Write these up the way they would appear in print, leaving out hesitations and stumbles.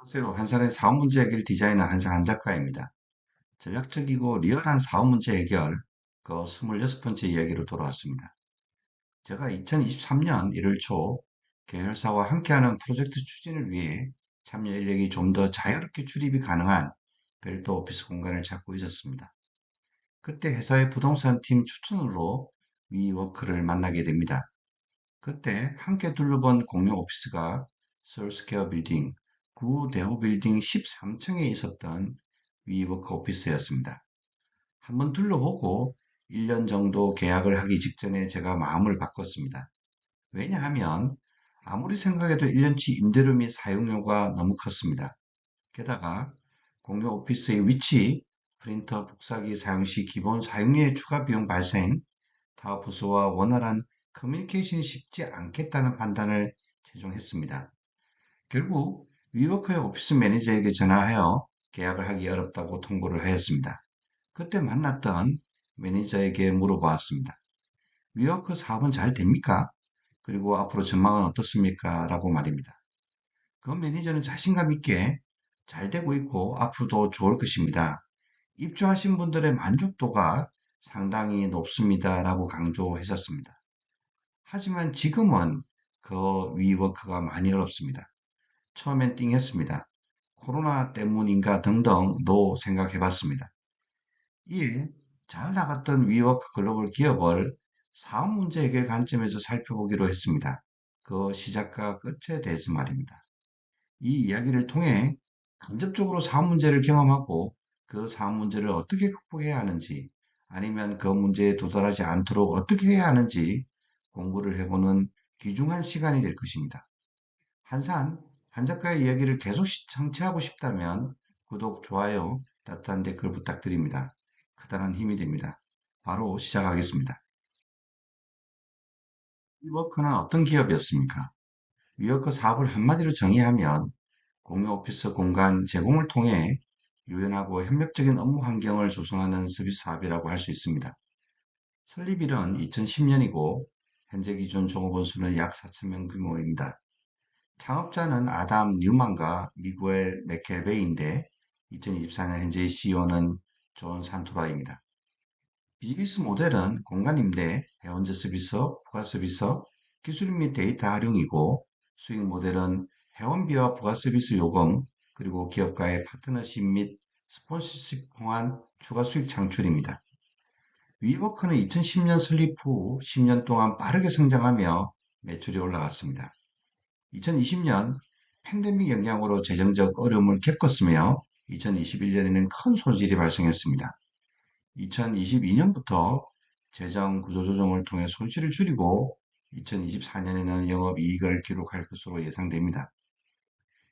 안녕하세요. 한산의 사업 문제 해결 디자이너 한상 작가입니다. 전략적이고 리얼한 사업 문제 해결 그 26번째 이야기로 돌아왔습니다. 제가 2023년 1월 초 계열사와 함께하는 프로젝트 추진을 위해 참여 인력이 좀 더 자유롭게 출입이 가능한 별도 오피스 공간을 찾고 있었습니다. 그때 회사의 부동산 팀 추천으로 위워크를 만나게 됩니다. 그때 함께 둘러본 공유 오피스가 서울스퀘어 빌딩 9 대호 빌딩 13층에 있었던 위워크 오피스였습니다. 한번 둘러보고 1년 정도 계약을 하기 직전에 제가 마음을 바꿨습니다. 왜냐하면 아무리 생각해도 1년치 임대료 및 사용료가 너무 컸습니다. 게다가 공유 오피스의 위치, 프린터, 복사기 사용 시 기본 사용료의 추가 비용 발생, 타 부서와 원활한 커뮤니케이션이 쉽지 않겠다는 판단을 최종했습니다. 결국 위워크의 오피스 매니저에게 전화하여 계약을 하기 어렵다고 통보를 하였습니다. 그때 만났던 매니저에게 물어보았습니다. 위워크 사업은 잘 됩니까? 그리고 앞으로 전망은 어떻습니까? 라고 말입니다. 그 매니저는 자신감 있게 잘 되고 있고 앞으로도 좋을 것입니다. 입주하신 분들의 만족도가 상당히 높습니다. 라고 강조했었습니다. 하지만 지금은 그 위워크가 많이 어렵습니다. 처음엔 띵했습니다. 코로나 때문인가 등등도 생각해 봤습니다. 1. 잘 나갔던 위워크 글로벌 기업을 사업 문제 해결 관점에서 살펴보기로 했습니다. 그 시작과 끝에 대해서 말입니다. 이 이야기를 통해 간접적으로 사업 문제를 경험하고 그 사업 문제를 어떻게 극복해야 하는지 아니면 그 문제에 도달하지 않도록 어떻게 해야 하는지 공부를 해보는 귀중한 시간이 될 것입니다. 한산, 한 작가의 이야기를 계속 청취하고 싶다면 구독, 좋아요, 따뜻한 댓글 부탁드립니다. 커다란 힘이 됩니다. 바로 시작하겠습니다. 위워크는 어떤 기업이었습니까? 위워크 사업을 한마디로 정의하면 공유 오피스 공간 제공을 통해 유연하고 협력적인 업무 환경을 조성하는 서비스 사업이라고 할 수 있습니다. 설립일은 2010년이고 현재 기준 종업원 수는 약 4천 명 규모입니다. 창업자는 아담 뉴만과 미구엘 맥켈베이인데 2024년 현재의 CEO는 존 산토라입니다. 비즈니스 모델은 공간 임대, 회원제 서비스, 부가 서비스, 기술 및 데이터 활용이고 수익 모델은 회원비와 부가 서비스 요금, 그리고 기업과의 파트너십 및 스폰서십 통한 추가 수익 창출입니다. 위워크는 2010년 설립 후 10년 동안 빠르게 성장하며 매출이 올라갔습니다. 2020년 팬데믹 영향으로 재정적 어려움을 겪었으며 2021년에는 큰 손실이 발생했습니다. 2022년부터 재정 구조조정을 통해 손실을 줄이고 2024년에는 영업이익을 기록할 것으로 예상됩니다.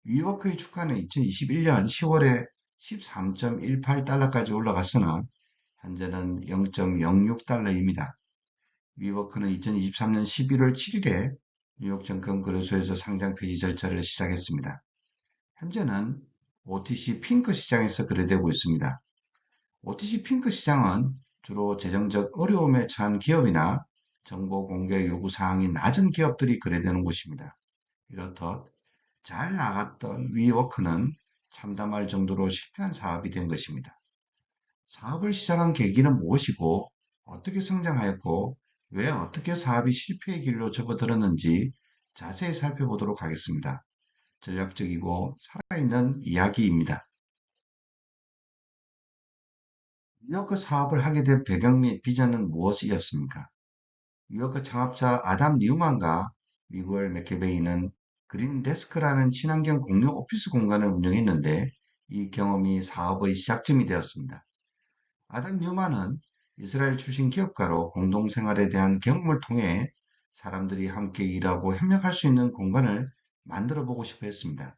위워크의 주가는 2021년 10월에 13.18달러까지 올라갔으나 현재는 0.06달러입니다. 위워크는 2023년 11월 7일에 뉴욕 증권거래소에서 상장 폐지 절차를 시작했습니다. 현재는 OTC 핑크 시장에서 거래되고 있습니다. OTC 핑크 시장은 주로 재정적 어려움에 처한 기업이나 정보 공개 요구 사항이 낮은 기업들이 거래되는 곳입니다. 이렇듯 잘 나갔던 위워크는 참담할 정도로 실패한 사업이 된 것입니다. 사업을 시작한 계기는 무엇이고 어떻게 성장하였고 왜 어떻게 사업이 실패의 길로 접어들었는지 자세히 살펴보도록 하겠습니다. 전략적이고 살아있는 이야기입니다. 뉴요크 사업을 하게 된 배경 및 비전은 무엇이었습니까? 뉴요크 창업자 아담 뉴만과 미구엘 맥케베이는 그린데스크라는 친환경 공유 오피스 공간을 운영했는데 이 경험이 사업의 시작점이 되었습니다. 아담 뉴만은 이스라엘 출신 기업가로 공동생활에 대한 경험을 통해 사람들이 함께 일하고 협력할 수 있는 공간을 만들어 보고 싶어 했습니다.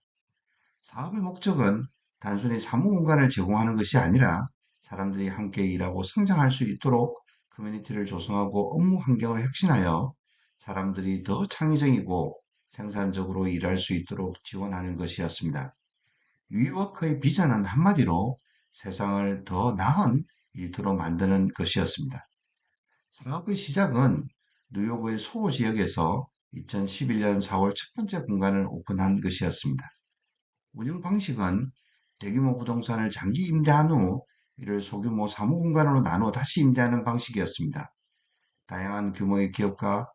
사업의 목적은 단순히 사무 공간을 제공하는 것이 아니라 사람들이 함께 일하고 성장할 수 있도록 커뮤니티를 조성하고 업무 환경을 혁신하여 사람들이 더 창의적이고 생산적으로 일할 수 있도록 지원하는 것이었습니다. 위워크의 비전은 한마디로 세상을 더 나은 일터로 만드는 것이었습니다. 사업의 시작은 뉴욕의 소호 지역에서 2011년 4월 첫 번째 공간을 오픈한 것이었습니다. 운영 방식은 대규모 부동산을 장기 임대한 후 이를 소규모 사무공간으로 나누어 다시 임대하는 방식이었습니다. 다양한 규모의 기업과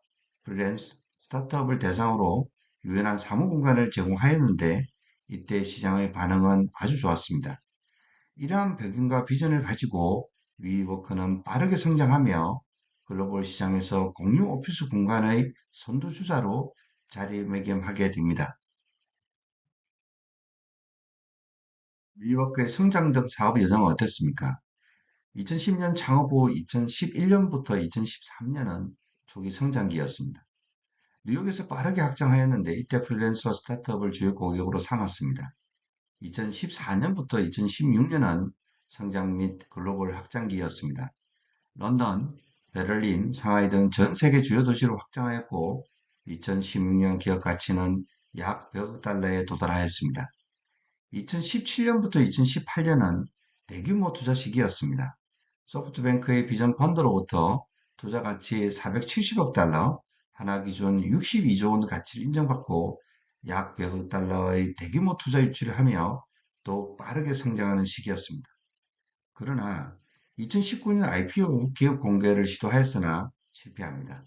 프리랜서, 스타트업을 대상으로 유연한 사무공간을 제공하였는데 이때 시장의 반응은 아주 좋았습니다. 이러한 배경과 비전을 가지고 위워크는 빠르게 성장하며 글로벌 시장에서 공유 오피스 공간의 선두주자로 자리매김하게 됩니다. 위워크의 성장적 사업 여정은 어땠습니까? 2010년 창업 후 2011년부터 2013년은 초기 성장기였습니다. 뉴욕에서 빠르게 확장하였는데 이때 프리랜서와 스타트업을 주요 고객으로 삼았습니다. 2014년부터 2016년은 성장 및 글로벌 확장기였습니다. 런던, 베를린, 상하이 등 전 세계 주요 도시로 확장하였고 2016년 기업 가치는 약 100억 달러에 도달하였습니다. 2017년부터 2018년은 대규모 투자 시기였습니다. 소프트뱅크의 비전 펀드로부터 투자 가치 470억 달러, 하나 기준 62조 원 가치를 인정받고 약 100억 달러의 대규모 투자 유치를 하며 또 빠르게 성장하는 시기였습니다. 그러나 2019년 IPO 기업 공개를 시도하였으나 실패합니다.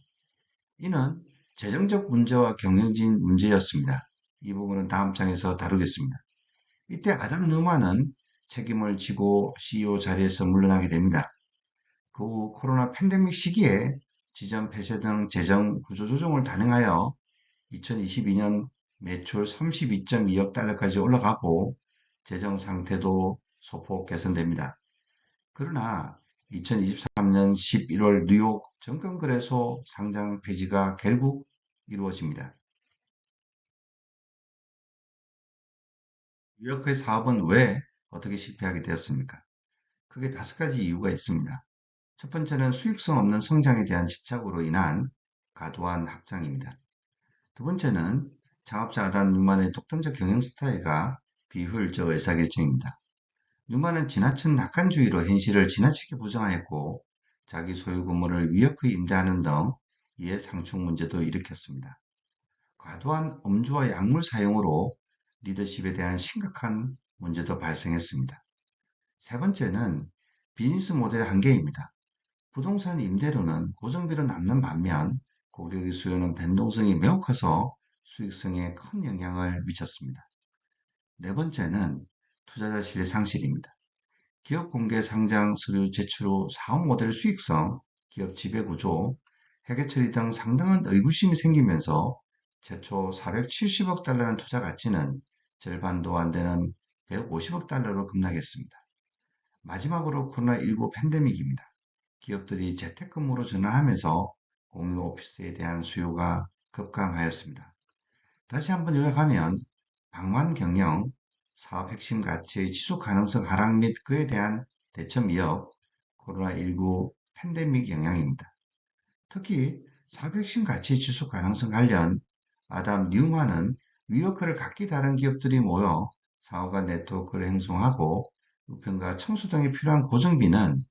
이는 재정적 문제와 경영진 문제였습니다. 이 부분은 다음 장에서 다루겠습니다. 이때 아담 뉴만은 책임을 지고 CEO 자리에서 물러나게 됩니다. 그 후 코로나 팬데믹 시기에 지점 폐쇄 등 재정 구조조정을 단행하여 2022년 매출 32.2억 달러까지 올라가고 재정 상태도 소폭 개선됩니다. 그러나 2023년 11월 뉴욕 증권거래소 상장 폐지가 결국 이루어집니다. 뉴욕의 사업은 왜 어떻게 실패하게 되었습니까? 크게 다섯 가지 이유가 있습니다. 첫 번째는 수익성 없는 성장에 대한 집착으로 인한 과도한 확장입니다. 두 번째는 창업자 아담 뉴만의 독단적 경영 스타일과 비효율적 의사결정입니다. 뉴만은 지나친 낙관주의로 현실을 지나치게 부정하였고 자기 소유 건물을 위협하게 임대하는 등 이해상충 문제도 일으켰습니다. 과도한 음주와 약물 사용으로 리더십에 대한 심각한 문제도 발생했습니다. 세 번째는 비즈니스 모델의 한계입니다. 부동산 임대료는 고정비로 남는 반면 고객의 수요는 변동성이 매우 커서 수익성에 큰 영향을 미쳤습니다. 네 번째는 투자자 신뢰 상실입니다. 기업 공개 상장 서류 제출 후 사업 모델 수익성, 기업 지배 구조, 회계 처리 등 상당한 의구심이 생기면서 최초 470억 달러라는 투자 가치는 절반도 안 되는 150억 달러로 급락했습니다. 마지막으로 코로나19 팬데믹입니다. 기업들이 재택근무로 전환하면서 공유 오피스에 대한 수요가 급감하였습니다. 다시 한번 요약하면 방만 경영, 사업 핵심 가치의 지속 가능성 하락 및 그에 대한 대처 미흡, 코로나19 팬데믹 영향입니다. 특히 사업 핵심 가치 지속 가능성 관련 아담 뉴만은 위워크를 각기 다른 기업들이 모여 사업과 네트워크를 형성하고 우편과 청소 등에 필요한 고정비는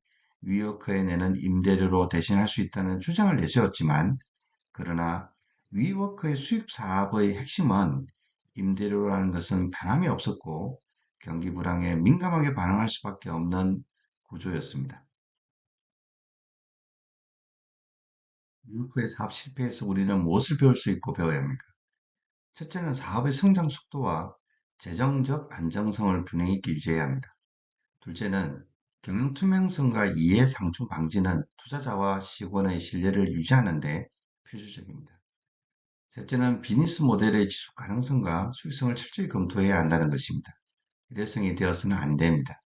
위워크에 내는 임대료로 대신할 수 있다는 주장을 내세웠지만 그러나 위워크의 수입 사업의 핵심은 임대료라는 것은 변함이 없었고 경기 불황에 민감하게 반응할 수밖에 없는 구조였습니다. 위워크의 사업 실패에서 우리는 무엇을 배울 수 있고 배워야 합니까? 첫째는 사업의 성장 속도와 재정적 안정성을 균형 있게 유지해야 합니다. 둘째는 경영 투명성과 이해 상충 방지는 투자자와 직원의 신뢰를 유지하는 데 필수적입니다. 셋째는 비즈니스 모델의 지속 가능성과 수익성을 철저히 검토해야 한다는 것입니다. 일회성이 되어서는 안 됩니다.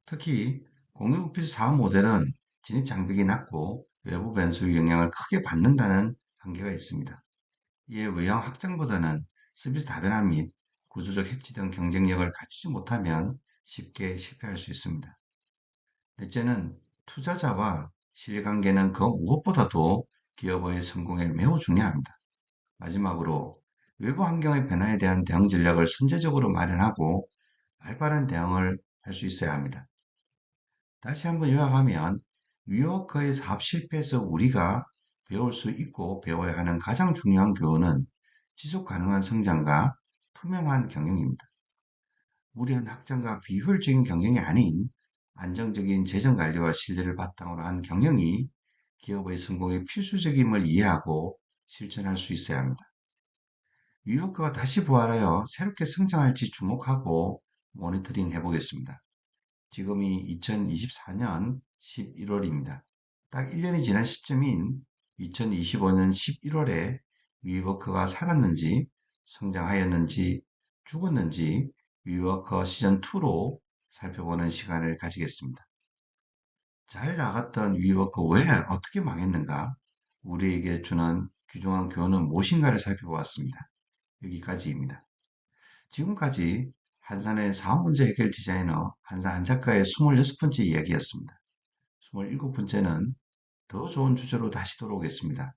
특히 공유 오피스 사업 모델은 진입 장벽이 낮고 외부 변수의 영향을 크게 받는다는 한계가 있습니다. 이에 외형 확장보다는 서비스 다변화 및 구조적 해치 등 경쟁력을 갖추지 못하면 쉽게 실패할 수 있습니다. 넷째는 투자자와 실관계는 그 무엇보다도 기업의 성공에 매우 중요합니다. 마지막으로 외부 환경의 변화에 대한 대응 전략을 선제적으로 마련하고 발빠른 대응을 할 수 있어야 합니다. 다시 한번 요약하면 위워크의 사업 실패에서 우리가 배울 수 있고 배워야 하는 가장 중요한 교훈은 지속 가능한 성장과 투명한 경영입니다. 무리한 확장과 비효율적인 경영이 아닌 안정적인 재정 관리와 신뢰를 바탕으로 한 경영이 기업의 성공의 필수적임을 이해하고 실천할 수 있어야 합니다. 뉴요커가 다시 부활하여 새롭게 성장할지 주목하고 모니터링 해보겠습니다. 지금이 2024년 11월입니다. 딱 1년이 지난 시점인 2025년 11월에 위워커가 살았는지, 성장하였는지, 죽었는지 위워커 시즌2로 살펴보는 시간을 가지겠습니다. 잘 나갔던 위워커 왜 어떻게 망했는가? 우리에게 주는 귀중한 교훈은 무엇인가를 살펴보았습니다. 여기까지입니다. 지금까지 한산의 사업문제 해결 디자이너 한산 한작가의 26번째 이야기였습니다. 27번째는 더 좋은 주제로 다시 돌아오겠습니다.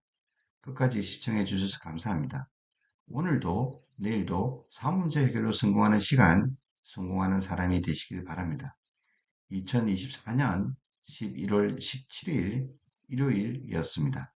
끝까지 시청해 주셔서 감사합니다. 오늘도 내일도 사업문제 해결로 성공하는 시간, 성공하는 사람이 되시길 바랍니다. 2024년 11월 17일 일요일이었습니다.